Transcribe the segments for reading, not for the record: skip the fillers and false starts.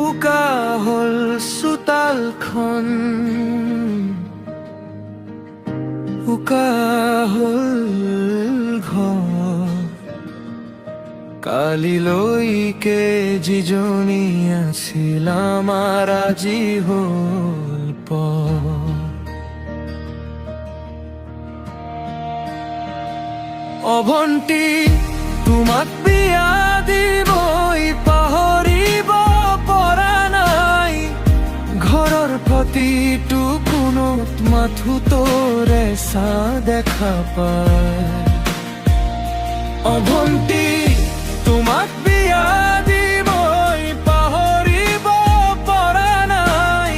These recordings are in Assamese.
উকা হল চোতালখন, উকা হল ঘৰ, কালিলৈকে যিজনী আছিল আমাৰ আজি হল পৰ। অভন্তি তোমাক বিয়া দিবই পাহৰিব পৰা নাই, ঘৰৰ প্ৰতিটো কোণত মাথো তোৰে চাহ দেখা পায়। অভন্তি তোমাক বিয়া দিবই পাহৰিব পৰা নাই,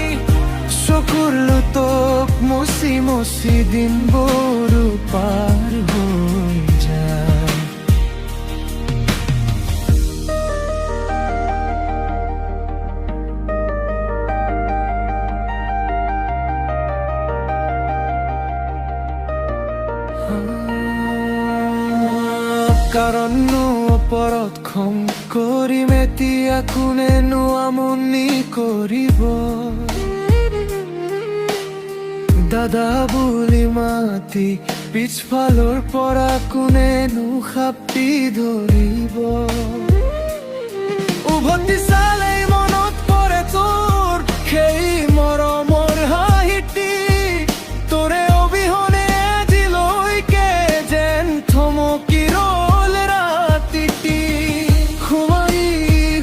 চকুৰ লোতক মচি মচি দিনবোৰো পাৰ হৈ যায়। কাৰণনো ওপৰত খং কৰিম এতিয়া, কোনেনো আমনি কৰিব। দাদা বুলি মাতি পিছফালৰ পৰা কোনেনো সাপি ধৰিব। উভতি চালেই মনত পৰে তোৰ সেই মৰমৰ হাঁহিটি, তোৰে অবিহনে আজিলৈকে যেন থমকি ৰল ৰাতিটি। সোমাই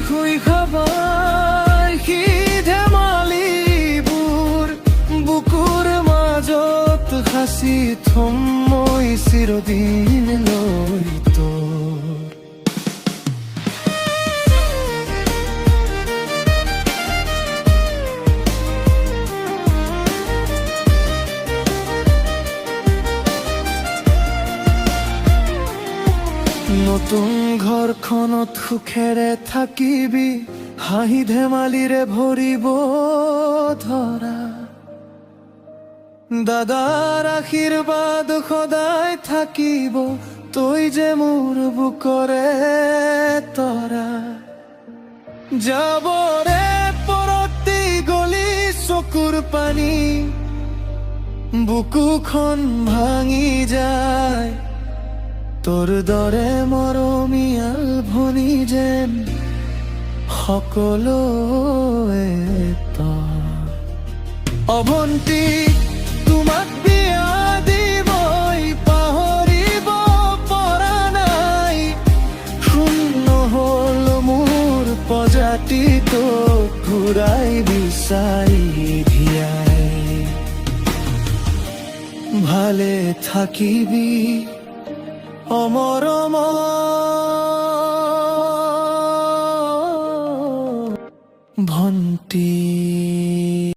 শুই খাবাৰ সি ধেমালিবোৰ, বুকুৰ মাজত সাঁচি থম মই চিৰদিন লৈ তোৰ। নতুন ঘৰখনত সুখেৰে থাকিবি, হাঁহি ধেমালিৰে ভৰিব ধৰা। দাদাৰ আশীৰ্বাদ সদায় থাকিব, তই যে মোৰ বুকৰে তৰা। যাবৰে পৰতি গলি চকুৰ পানী, বুকুখন ভাঙি যায়, তোৰ দৰে মৰমীয়াল ভনী যেন সকলোৱে তই। অভন্তি তোমাক বিয়া দিবই পাহৰিব পৰা নাই, শূন্য হল মোৰ প্ৰজাতিটো ঘূৰাই বিচাৰি ধিয়াই। ভালে থাকিবি অমৰম ভন্তি।